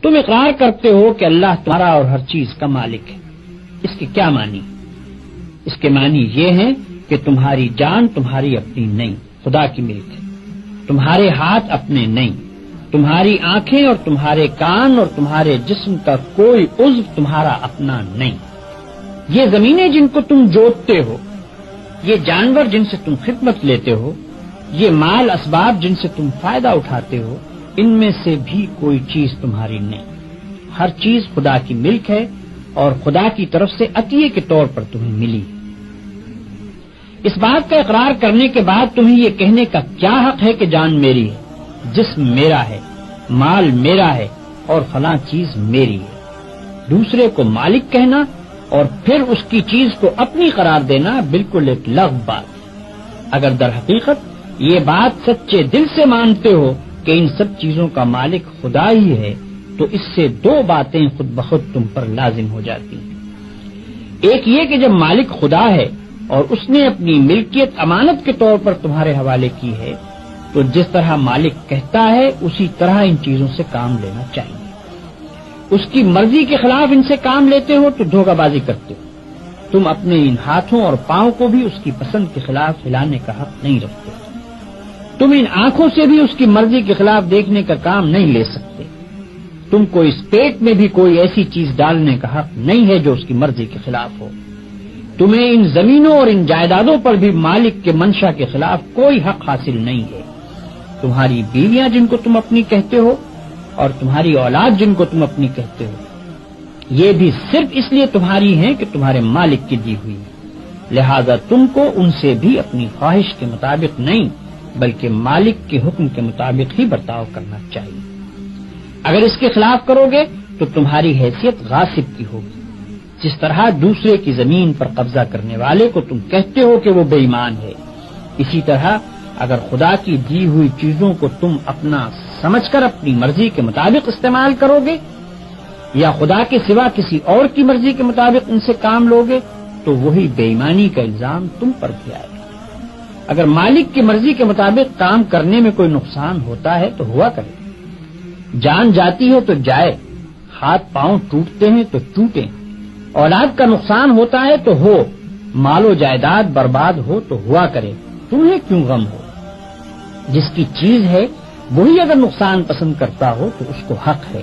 تم اقرار کرتے ہو کہ اللہ تمہارا اور ہر چیز کا مالک ہے. اس کے کیا معنی؟ اس کے معنی یہ ہیں کہ تمہاری جان تمہاری اپنی نہیں، خدا کی ملک ہے. تمہارے ہاتھ اپنے نہیں، تمہاری آنکھیں اور تمہارے کان اور تمہارے جسم کا کوئی عضو تمہارا اپنا نہیں. یہ زمینیں جن کو تم جوتتے ہو، یہ جانور جن سے تم خدمت لیتے ہو، یہ مال اسباب جن سے تم فائدہ اٹھاتے ہو، ان میں سے بھی کوئی چیز تمہاری نہیں. ہر چیز خدا کی ملک ہے اور خدا کی طرف سے عطیے کے طور پر تمہیں ملی. اس بات کا اقرار کرنے کے بعد تمہیں یہ کہنے کا کیا حق ہے کہ جان میری ہے، جسم میرا ہے، مال میرا ہے اور فلاں چیز میری ہے؟ دوسرے کو مالک کہنا اور پھر اس کی چیز کو اپنی قرار دینا بالکل ایک لغو بات ہے. اگر در حقیقت یہ بات سچے دل سے مانتے ہو کہ ان سب چیزوں کا مالک خدا ہی ہے تو اس سے دو باتیں خود بخود تم پر لازم ہو جاتی ہیں. ایک یہ کہ جب مالک خدا ہے اور اس نے اپنی ملکیت امانت کے طور پر تمہارے حوالے کی ہے تو جس طرح مالک کہتا ہے اسی طرح ان چیزوں سے کام لینا چاہیے. اس کی مرضی کے خلاف ان سے کام لیتے ہو تو دھوکہ بازی کرتے ہو. تم اپنے ان ہاتھوں اور پاؤں کو بھی اس کی پسند کے خلاف ہلانے کا حق نہیں رکھتے. تم ان آنکھوں سے بھی اس کی مرضی کے خلاف دیکھنے کا کام نہیں لے سکتے. تم کو اس پیٹ میں بھی کوئی ایسی چیز ڈالنے کا حق نہیں ہے جو اس کی مرضی کے خلاف ہو. تمہیں ان زمینوں اور ان جائیدادوں پر بھی مالک کے منشا کے خلاف کوئی حق حاصل نہیں ہے. تمہاری بیویاں جن کو تم اپنی کہتے ہو اور تمہاری اولاد جن کو تم اپنی کہتے ہو، یہ بھی صرف اس لیے تمہاری ہیں کہ تمہارے مالک کی دی ہوئی ہے. لہذا تم کو ان سے بھی اپنی خواہش کے مطابق نہیں بلکہ مالک کے حکم کے مطابق ہی برتاؤ کرنا چاہیے. اگر اس کے خلاف کرو گے تو تمہاری حیثیت غاصب کی ہوگی. جس طرح دوسرے کی زمین پر قبضہ کرنے والے کو تم کہتے ہو کہ وہ بے ایمان ہے، اسی طرح اگر خدا کی دی ہوئی چیزوں کو تم اپنا سمجھ کر اپنی مرضی کے مطابق استعمال کرو گے یا خدا کے سوا کسی اور کی مرضی کے مطابق ان سے کام لوگے تو وہی بے ایمانی کا الزام تم پر بھی آئے گا. اگر مالک کی مرضی کے مطابق کام کرنے میں کوئی نقصان ہوتا ہے تو ہوا کرے. جان جاتی ہے تو جائے، ہاتھ پاؤں ٹوٹتے ہیں تو ٹوٹیں، اولاد کا نقصان ہوتا ہے تو ہو، مال و جائیداد برباد ہو تو ہوا کرے. تمہیں کیوں غم ہو؟ جس کی چیز ہے وہی اگر نقصان پسند کرتا ہو تو اس کو حق ہے